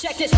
Check this.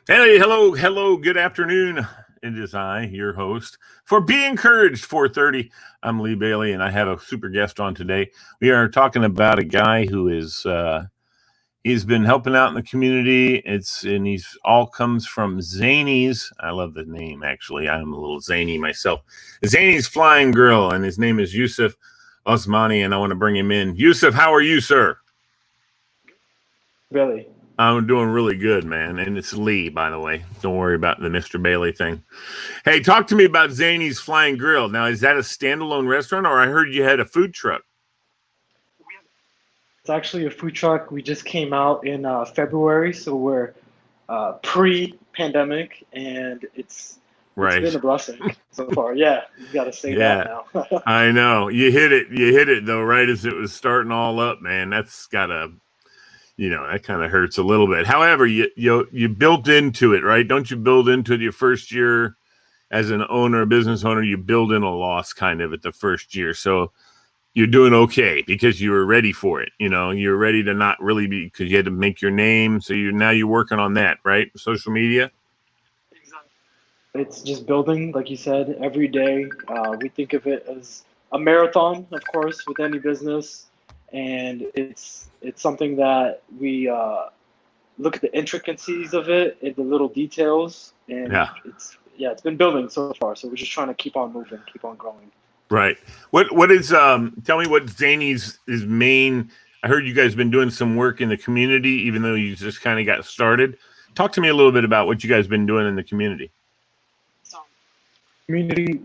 Hey, hello, good afternoon. It is I, your host, for Be Encouraged 430. I'm Lee Bailey, and I have a super guest on today. We are talking about a guy who is, he's been helping out in the community. He's all comes from Zany's. I love the name, actually. I'm a little zany myself. Zany's Flying Grill, and his name is Yusuf Osmani, and I want to bring him in. Yusuf, how are you, sir? Really? I'm doing really good, man. And it's Lee, by the way. Don't worry about the Mr. Bailey thing. Hey, talk to me about Zany's Flying Grill. Now, is that a standalone restaurant, or I heard you had a food truck? It's actually a food truck. We just came out in February, so we're pre-pandemic, and it's been a blessing so far. Yeah, you got to say that now. I know. You hit it, though, right as it was starting all up, man. That's got to... that kind of hurts a little bit. However, you built into it, right? Don't you build into it your first year as an owner, a business owner? You build in a loss kind of at the first year. So you're doing okay because you were ready for it. You're ready to not really be, because you had to make your name. So you're working on that, right? Social media. Exactly. It's just building, like you said, every day. We think of it as a marathon, of course, with any business. And it's something that we look at the intricacies of it, and the little details, and it's been building so far. So we're just trying to keep on moving, keep on growing. Right. What is tell me what Zany's is main. I heard you guys been doing some work in the community, even though you just kind of got started. Talk to me a little bit about what you guys been doing in the community. So, community,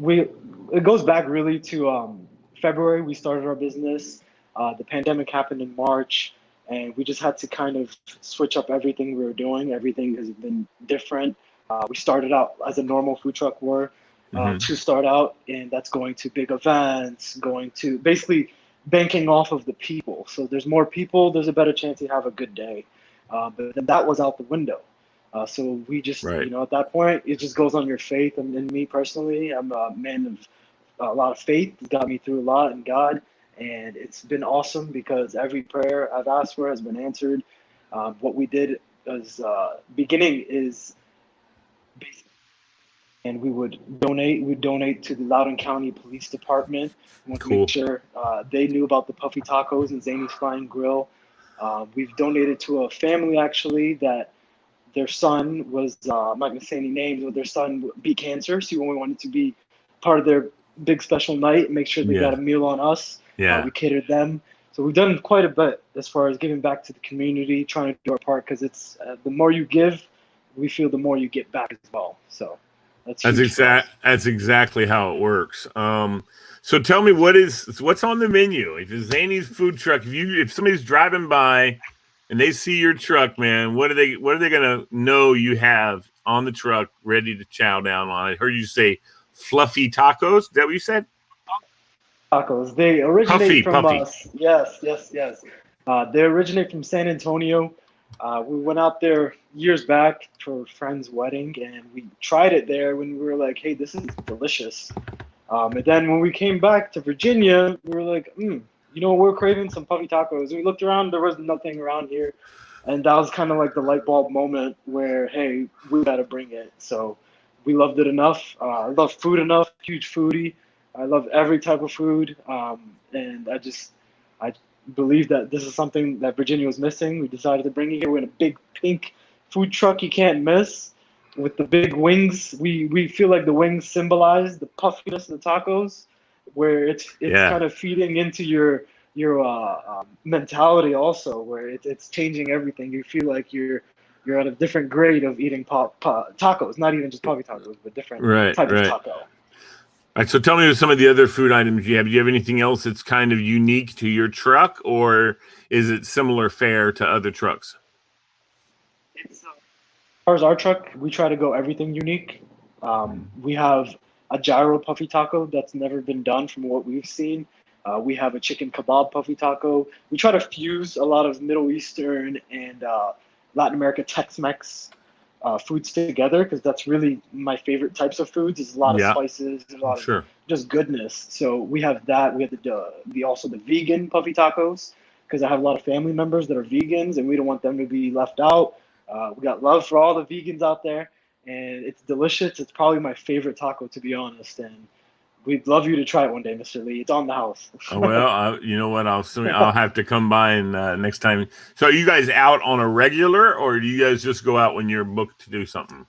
it goes back really to February. We started our business. The pandemic happened in March, and we just had to kind of switch up everything we were doing. Everything has been different. We started out as a normal food truck to start out, and that's going to big events, going to basically banking off of the people. So there's more people, there's a better chance you have a good day. But then that was out the window. So we just, at that point, it just goes on your faith. And me personally, I'm a man of a lot of faith. It's got me through a lot in God. And it's been awesome because every prayer I've asked for has been answered. What we did as beginning is basic. And we would donate to the Loudoun County Police Department. We want to make sure they knew about the puffy tacos and Zany's Flying Grill. We've donated to a family, actually, that their son was, I'm not going to say any names, but their son beat cancer. So we wanted to be part of their big special night, make sure they got a meal on us. We catered them. So we've done quite a bit as far as giving back to the community, trying to do our part, because it's the more you give, we feel the more you get back as well. So that's exactly how it works. So tell me what's on the menu. If it's Zany's food truck, if somebody's driving by and they see your truck, man, what are they gonna know you have on the truck ready to chow down on? I heard you say fluffy tacos. Is that what you said? Tacos. They originate from us. Yes. They originate from San Antonio. We went out there years back for a friend's wedding, and we tried it there when we were like, hey, this is delicious. And then when we came back to Virginia, we were like, we're craving some puffy tacos. We looked around, there was nothing around here. And that was kind of like the light bulb moment where, hey, we got to bring it. So we loved it enough. I love food enough, huge foodie. I love every type of food, and I believe that this is something that Virginia was missing. We decided to bring it here. We're in a big pink food truck you can't miss with the big wings. We feel like the wings symbolize the puffiness of the tacos, where it's Yeah. kind of feeding into your mentality also, where it's changing everything. You feel like you're at a different grade of eating tacos, not even just puffy tacos, but different Right. type of Right. taco. All right. So tell me some of the other food items you have. Do you have anything else that's kind of unique to your truck, or is it similar fare to other trucks? As far as our truck, we try to go everything unique. We have a gyro puffy taco that's never been done from what we've seen. We have a chicken kebab puffy taco. We try to fuse a lot of Middle Eastern and Latin America Tex-Mex foods together, because that's really my favorite types of foods. There's a lot of Yeah. spices, there's a lot of Sure. just goodness. So we have that. We have also the vegan puffy tacos, because I have a lot of family members that are vegans, and we don't want them to be left out. We got love for all the vegans out there, and it's delicious. It's probably my favorite taco, to be honest. And we'd love you to try it one day, Mr. Lee. It's on the house. Well, you know what? I'll have to come by and next time. So, are you guys out on a regular, or do you guys just go out when you're booked to do something?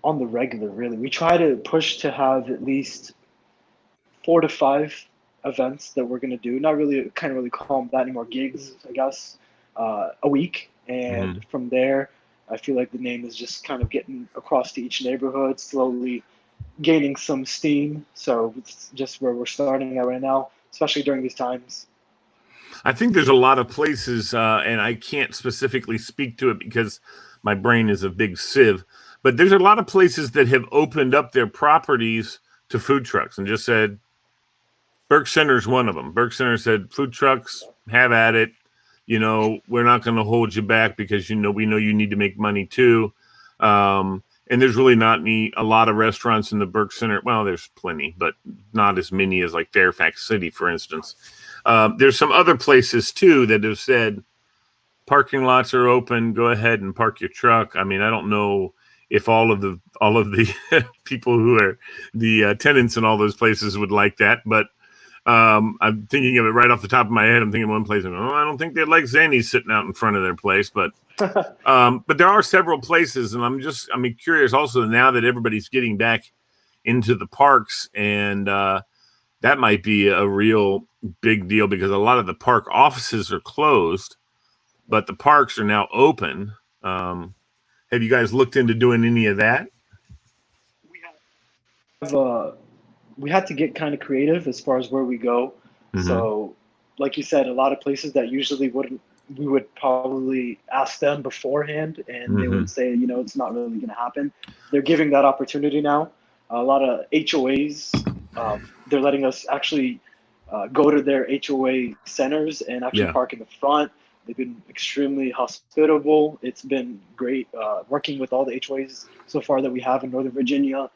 On the regular, really. We try to push to have at least 4 to 5 events that we're going to do. Not really, can't really call them that anymore, gigs, I guess, a week. And from there, I feel like the name is just kind of getting across to each neighborhood, slowly gaining some steam. So it's just where we're starting at right now, especially during these times. I think there's a lot of places, and I can't specifically speak to it because my brain is a big sieve, but there's a lot of places that have opened up their properties to food trucks and just said, Burke Center is one of them. Burke Center said, food trucks, have at it. You know, we're not going to hold you back because, you know, we know you need to make money too. And there's really not a lot of restaurants in the Burke Center. Well, there's plenty, but not as many as like Fairfax City, for instance. There's some other places too that have said parking lots are open. Go ahead and park your truck. I mean, I don't know if all of the people who are the tenants in all those places would like that, but I'm thinking of it right off the top of my head. I'm thinking of one place. I don't think they'd like Zainy sitting out in front of their place, but there are several places, and I'm curious also now that everybody's getting back into the parks, and that might be a real big deal because a lot of the park offices are closed, but the parks are now open. Have you guys looked into doing any of that? We had to get kind of creative as far as where we go. Mm-hmm. So, like you said, a lot of places that usually we would probably ask them beforehand, and they would say, you know, it's not really going to happen. They're giving that opportunity now. A lot of HOAs, they're letting us actually go to their HOA centers and actually park in the front. They've been extremely hospitable. It's been great working with all the HOAs so far that we have in Northern Virginia.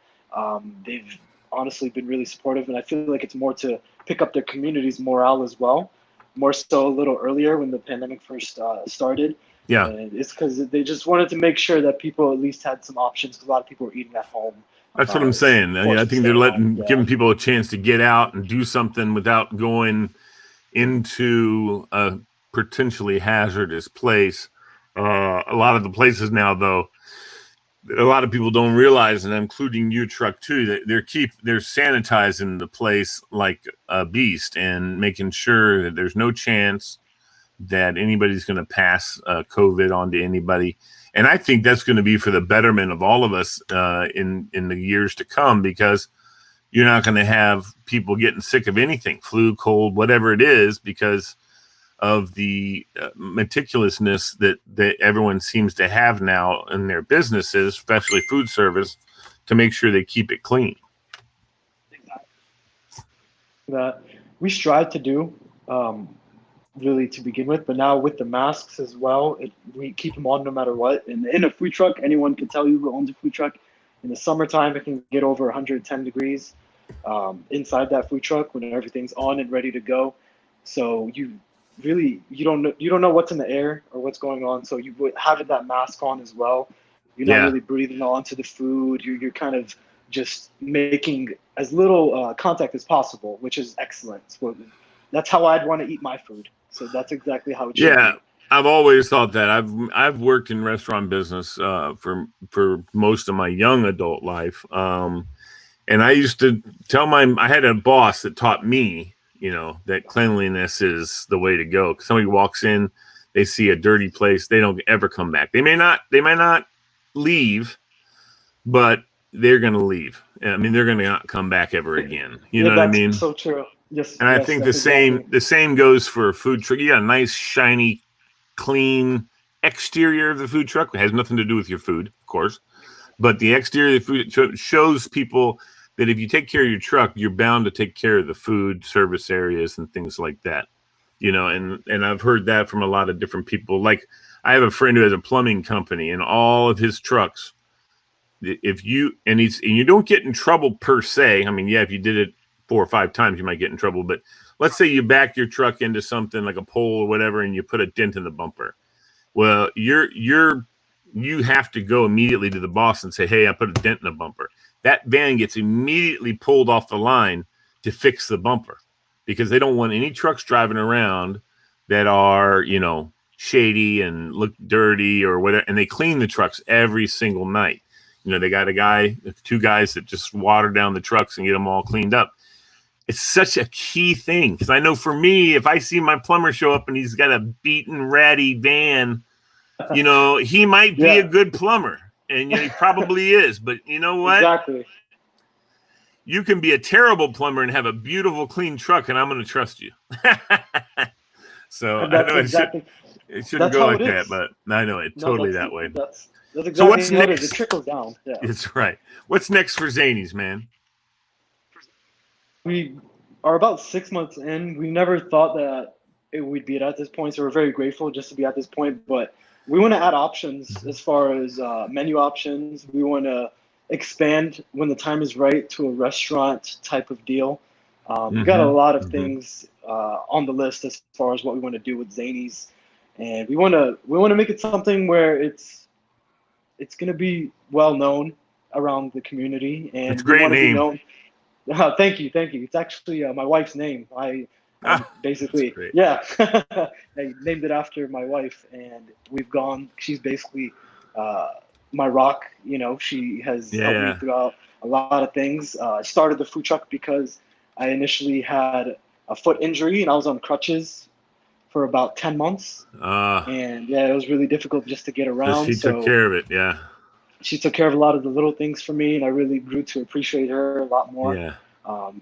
They've honestly been really supportive, and I feel like it's more to pick up their community's morale as well, more so a little earlier when the pandemic first started. Yeah. And it's because they just wanted to make sure that people at least had some options, because a lot of people were eating at home. That's what I'm saying. I think they're giving people a chance to get out and do something without going into a potentially hazardous place. A lot of the places now, though, a lot of people don't realize, and including your truck too, that they're sanitizing the place like a beast and making sure that there's no chance that anybody's going to pass COVID on to anybody. And I think that's going to be for the betterment of all of us in the years to come, because you're not going to have people getting sick of anything, flu, cold, whatever it is, because of the meticulousness that everyone seems to have now in their businesses, especially food service, to make sure they keep it clean. That we strive to do really to begin with, but now with the masks as well, we keep them on no matter what. And in a food truck, anyone can tell you who owns a food truck, in the summertime it can get over 110 degrees inside that food truck when everything's on and ready to go. So you don't know what's in the air or what's going on. So you would having that mask on as well. You're not really breathing onto the food. You're kind of just making as little contact as possible, which is excellent. So that's how I'd want to eat my food. So that's exactly how it should be. I've always thought that. I've worked in restaurant business for most of my young adult life, and I used to tell I had a boss that taught me, that cleanliness is the way to go. Somebody walks in, they see a dirty place, they don't ever come back. They might not leave, but they're going to leave. I mean, they're going to not come back ever again. You Yeah, know what I that's mean? so true. Yes, And I yes, think that's exactly. the same goes for a food truck. You got a nice, shiny, clean exterior of the food truck. It has nothing to do with your food, of course, but the exterior of the food shows people that if you take care of your truck, you're bound to take care of the food service areas and things like that. And I've heard that from a lot of different people. Like I have a friend who has a plumbing company, and all of his trucks, if you and you don't get in trouble per se. I mean, yeah, if you did it 4 or 5 times, you might get in trouble. But let's say you back your truck into something like a pole or whatever, and you put a dent in the bumper. Well, you have to go immediately to the boss and say, "Hey, I put a dent in the bumper." That van gets immediately pulled off the line to fix the bumper because they don't want any trucks driving around that are, shady and look dirty or whatever. And they clean the trucks every single night. They got 2 guys that just water down the trucks and get them all cleaned up. It's such a key thing because I know for me, if I see my plumber show up and he's got a beaten, ratty van, he might be a Yeah, good plumber, and he probably is. But you know what? exactly. You can be a terrible plumber and have a beautiful, clean truck, and I'm going to trust you. So And I that's know exactly it shouldn't that's go how like it that, is. but I know it No, totally that way. that's So what's exactly how it is. It next? trickles down. Yeah. It's right. What's next for Zany's, man? We are about 6 months in. We never thought that it would be at this point, so we're very grateful just to be at this point. But we want to add options as far as menu options. We want to expand when the time is right to a restaurant type of deal. We got a Mm-hmm. lot of Mm-hmm. things on the list as far as what we want to do with Zany's, and we want to make it something where it's going to be well known around the community, It's a and we great want to be name. known. Thank you, thank you. It's actually my wife's name. I Ah, that's basically, great. yeah, I named it after my wife, and we've gone. She's basically uh, my rock. She has helped me Yeah. throughout a lot of things. I started the food truck because I initially had a foot injury and I was on crutches for about 10 months, Uh, and yeah, it was really difficult just to get so around. she took So care of it. Yeah. she took care of a lot of the little things for me, and I really grew to appreciate her a lot more. Yeah. Um,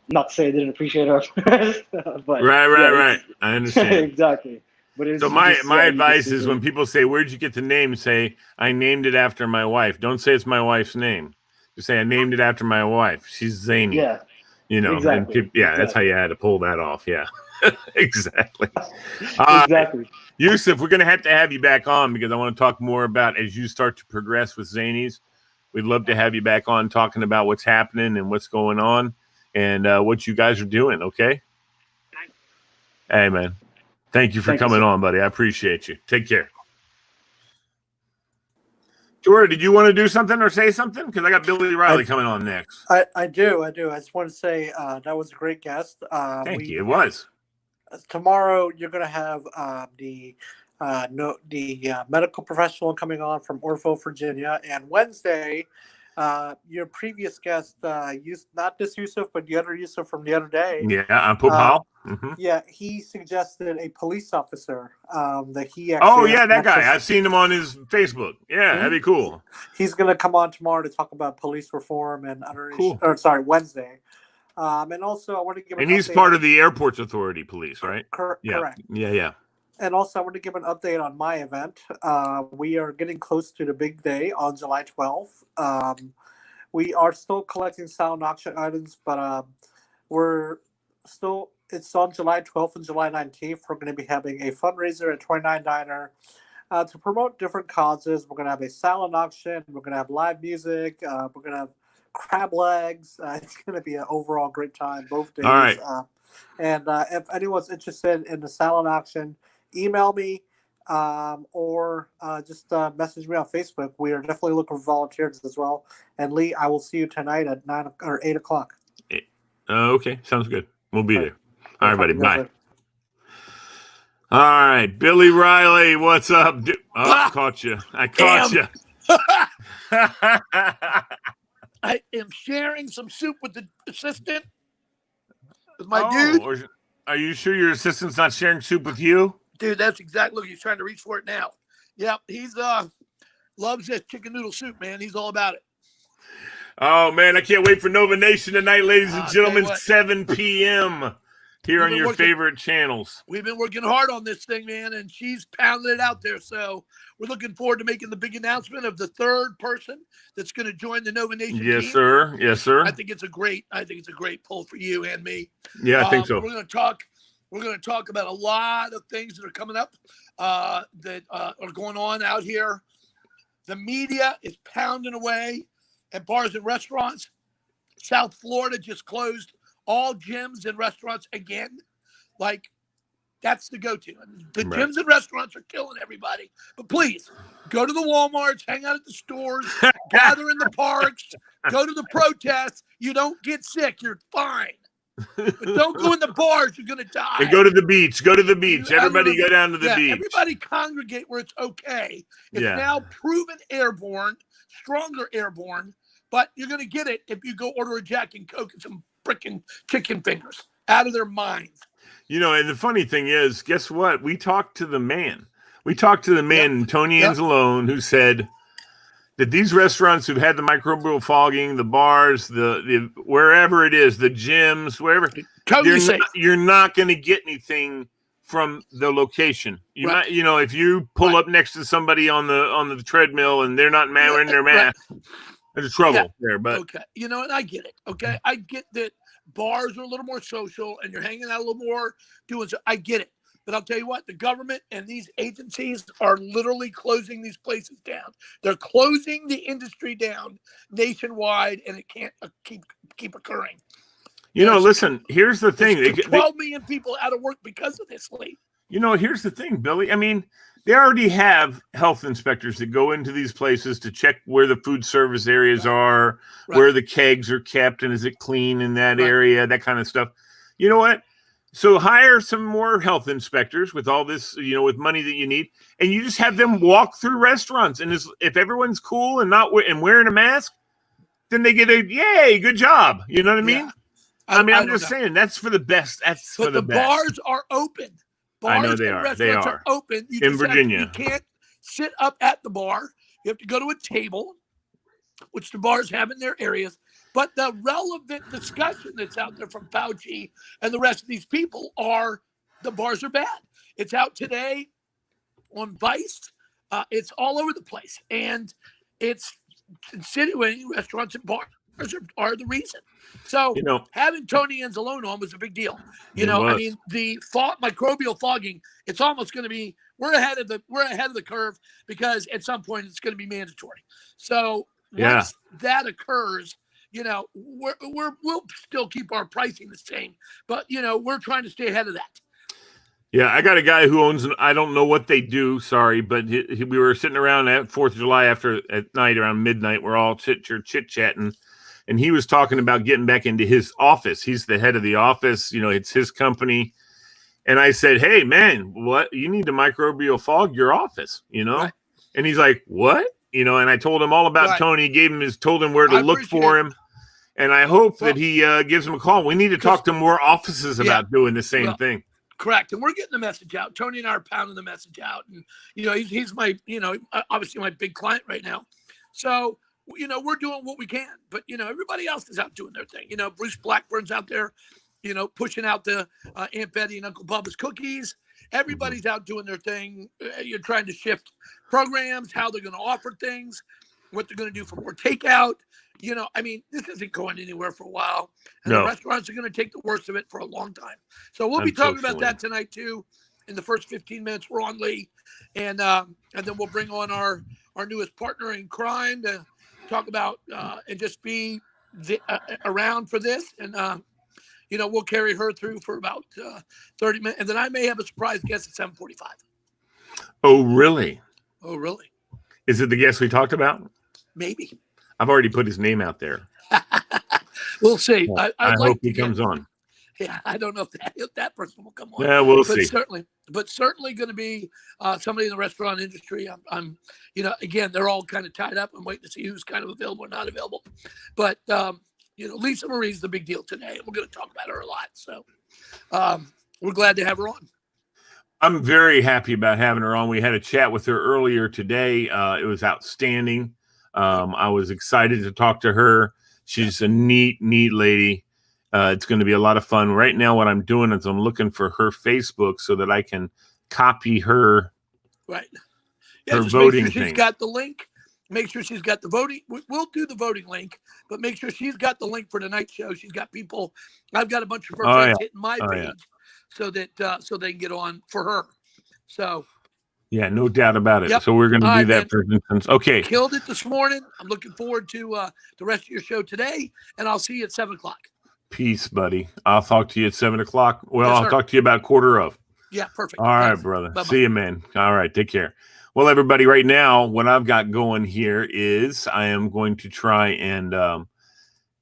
Not to say I didn't appreciate her at first, but Right. yeah, Right. it's Right. I understand. exactly. But So it's you my just my yeah, you just advice see is when her. people say, "Where'd you get the name?" Say, "I named it after my wife." Don't say it's my wife's name. Just say, "I named it after my wife. She's Zany." Yeah, And exactly, people, yeah, that's how you exactly, had to pull that off. Yeah, exactly. All right, exactly. Yusuf, we're gonna have to have you back on because I want to talk more about as you start to progress with Zanies. We'd love to have you back on talking about what's happening and what's going on and what you guys are doing. Okay. Hey, man. Thank you for Thank you, coming sir. on, buddy. I appreciate you. Take care. Jordan, did you want to do something or say something? Because I got Billy Riley I, coming on next. I do. I just want to say that was a great guest. Thank you. It was. Tomorrow you're going to have the medical professional coming on from Orfo, Virginia, and Wednesday, your previous guest, not this Yusuf, but the other Yusuf from the other day. Yeah, I'm Pope Uh, Hall. Mm-hmm. yeah, he suggested a police officer that he Oh, actually has yeah, that guy. connections. I've seen him on his Facebook. Yeah, that'd be cool. He's going to come on tomorrow to talk about police reform and other issues. Cool. Or sorry, Wednesday. And also, I want to give And he's part of the Airports Authority Police, right? Yeah. Correct. Yeah. And also, I want to give an update on my event. We are getting close to the big day on July 12th. We are still collecting silent auction items, but it's on July 12th and July 19th. We're going to be having a fundraiser at 29 Diner to promote different causes. We're going to have a silent auction. We're going to have live music. We're going to have crab legs. It's going to be an overall great time both days. All right. And if anyone's interested in the silent auction, email me or just message me on Facebook. We are definitely looking for volunteers as well. And Lee, I will see you tonight at 9 or 8 o'clock. Okay, sounds good. We'll be there. All right, buddy. Bye. All right, Billy Riley, what's up? Caught you. I caught you. I am sharing some soup with the assistant, with my dude. Are you sure your assistant's not sharing soup with you? Dude, that's exactly. Look, he's trying to reach for it now. Yeah, he's loves this chicken noodle soup, man. He's all about it. Oh man, I can't wait for Nova Nation tonight, ladies and gentlemen. 7 p.m. here on your favorite channels. We've been working hard on this thing, man, and she's pounding it out there. So we're looking forward to making the big announcement of the third person that's going to join the Nova Nation team. Yes, sir. Yes, sir. I think it's a great pull for you and me. Yeah, I think so. We're going to talk about a lot of things that are coming up that are going on out here. The media is pounding away at bars and restaurants. South Florida just closed all gyms and restaurants again. Like, that's the go-to. The gyms and restaurants are killing everybody. But please, go to the Walmarts, hang out at the stores, gather in the parks, go to the protests. You don't get sick. You're fine. But don't go in the bars. You're going to die. And go to the beach. Go to the beach. Everybody go down to the beach. Everybody congregate where it's okay. It's now proven airborne, stronger airborne, but you're going to get it if you go order a Jack and Coke and some frickin' chicken fingers. Out of their minds. You know, and the funny thing is, guess what? We talked to the man. Tony Anzalone, who said that these restaurants who've had the microbial fogging, the bars, the wherever it is, the gyms, wherever, you're not going to get anything from the location. You're not, you know, if you pull up next to somebody on the treadmill and they're not wearing their mask, there's trouble there. But okay, you know, and I get it. Okay, I get that bars are a little more social and you're hanging out a little more, doing so. I get it. But I'll tell you what, the government and these agencies are literally closing these places down. They're closing the industry down nationwide, and it can't keep occurring. You know, listen, here's the thing. 12 million people out of work because of this, Lee. You know, here's the thing, Billy. I mean, they already have health inspectors that go into these places to check where the food service areas are, where the kegs are kept, and is it clean in that area, that kind of stuff. You know what? So hire some more health inspectors with all this, you know, with money that you need, and you just have them walk through restaurants. And if everyone's cool and wearing a mask, then they get a yay, good job. You know what I mean? I'm just saying that's for the best. That's for the best. But the bars are open. Bars I know they are. They are open. In Virginia. You can't sit up at the bar. You have to go to a table, which the bars have in their areas. But the relevant discussion that's out there from Fauci and the rest of these people are the bars are bad. It's out today on Vice. It's all over the place. And it's insinuating restaurants and bars are the reason. So having Tony Anzalone on was a big deal. You know, I mean, the microbial fogging, it's almost going to be, we're ahead of the curve because at some point it's going to be mandatory. So once that occurs, you know, we'll still keep our pricing the same, but you know, we're trying to stay ahead of that. Yeah, I got a guy who owns. I don't know what they do. Sorry, but we were sitting around at 4th of July at night around midnight. We're all chit chatting, and he was talking about getting back into his office. He's the head of the office. You know, it's his company. And I said, "Hey, man, what you need to microbial fog your office?" You know, and he's like, "What?" You know, and I told him all about Tony. Told him where to look for him. And I hope that he gives him a call. We need to talk to more offices about doing the same thing. Correct. And we're getting the message out. Tony and I are pounding the message out. And, you know, he's my, you know, obviously my big client right now. So, you know, we're doing what we can. But, you know, everybody else is out doing their thing. You know, Bruce Blackburn's out there, you know, pushing out the Aunt Betty and Uncle Bubba's cookies. Everybody's out doing their thing. You're trying to shift programs, how they're going to offer things, what they're going to do for more takeout. You know, I mean, this isn't going anywhere for a while. And the restaurants are going to take the worst of it for a long time. So we'll be talking about that tonight, too. In the first 15 minutes, we're on Lee. And then we'll bring on our newest partner in crime to talk about and just be around for this. And, you know, we'll carry her through for about 30 minutes. And then I may have a surprise guest at 7:45. Oh, really? Oh, really? Is it the guest we talked about? Maybe. I've already put his name out there. We'll see. I hope he comes on. Yeah, I don't know if that person will come on. Yeah, we'll but see. Certainly going to be somebody in the restaurant industry. I'm, again, they're all kind of tied up. I'm waiting to see who's kind of available or not available. But Lisa Marie's the big deal today. We're going to talk about her a lot. So we're glad to have her on. I'm very happy about having her on. We had a chat with her earlier today. It was outstanding. I was excited to talk to her. She's a neat lady. It's going to be a lot of fun. Right now, what I'm doing is I'm looking for her Facebook so that I can copy her. Right. Yeah, her just voting make sure she's thing. got the link. Make sure she's got the voting. We'll do the voting link, but make sure she's got the link for tonight's show. She's got people. I've got a bunch of her friends hitting my page so that so they can get on for her. So. Yeah, no doubt about it. Yep. So we're going to do that, man. for instance. Okay. Killed it this morning. I'm looking forward to the rest of your show today, and I'll see you at 7:00. Peace, buddy. I'll talk to you at 7:00. Well, Yes, I'll talk to you about 1:15. Yeah, perfect. All right, brother. Bye-bye. See you, man. All right, take care. Well, everybody, right now, what I've got going here is I am going to try and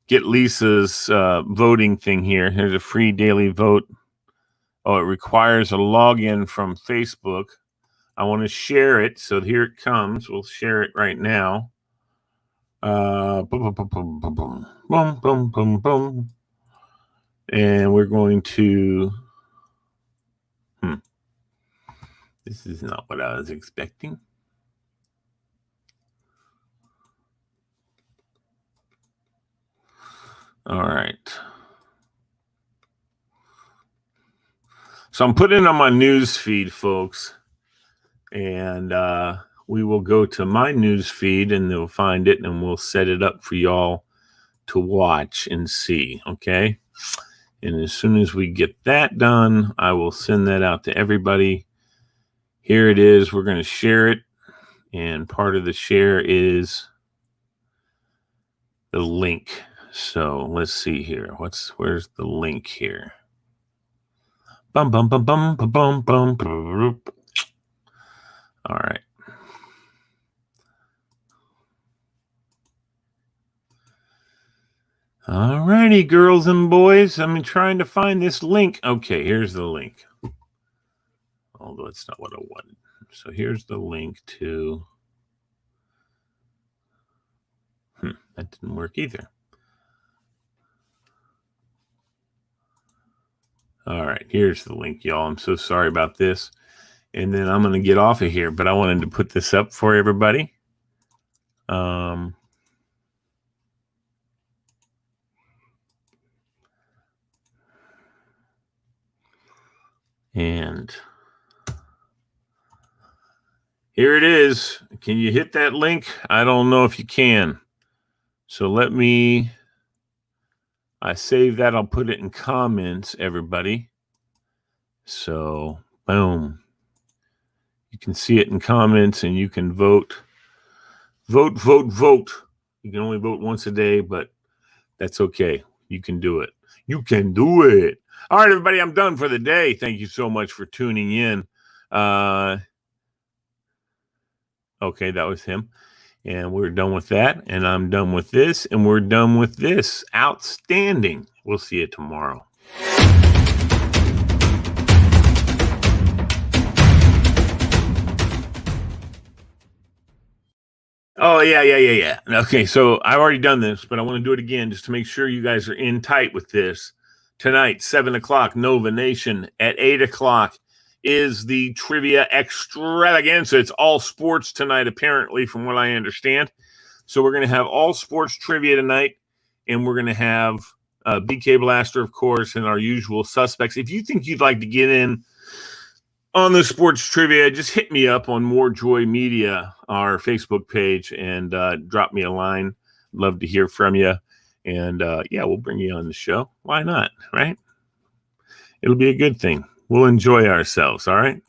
get Lisa's voting thing here. Here's a free daily vote. Oh, it requires a login from Facebook. I want to share it, so here it comes. We'll share it right now. Boom, boom, boom, boom, boom, boom, boom, boom, boom, boom. And we're going to. This is not what I was expecting. All right. So I'm putting it on my news feed, folks. And we will go to my news feed and they'll find it and we'll set it up for y'all to watch and see. Okay. And as soon as we get that done, I will send that out to everybody. Here it is. We're going to share it. And part of the share is the link. So let's see here. Where's the link here? Bum, bum, bum, bum, bum, bum, bum, bum. All right. All righty, girls and boys. I'm trying to find this link. Okay, here's the link. Although it's not what I wanted. So here's the link to... that didn't work either. All right, here's the link, y'all. I'm so sorry about this. And then I'm going to get off of here, but I wanted to put this up for everybody. And here it is. Can you hit that link? I don't know if you can. So I save that. I'll put it in comments, everybody. So, boom. You can see it in comments and you can vote. Vote, vote, vote. You can only vote once a day, but that's okay. You can do it. You can do it. All right, everybody, I'm done for the day. Thank you so much for tuning in. Okay, that was him. And we're done with that. And I'm done with this. And we're done with this. Outstanding. We'll see you tomorrow. Oh, yeah. Okay, so I've already done this, but I want to do it again just to make sure you guys are in tight with this. Tonight, 7:00, Nova Nation. At 8:00 is the trivia extravaganza. It's all sports tonight, apparently, from what I understand. So we're going to have all sports trivia tonight, and we're going to have BK Blaster, of course, and our usual suspects. If you think you'd like to get in on the sports trivia, just hit me up on More Joy Media, our Facebook page, and drop me a line. Love to hear from you. And, we'll bring you on the show. Why not, right? It'll be a good thing. We'll enjoy ourselves, all right?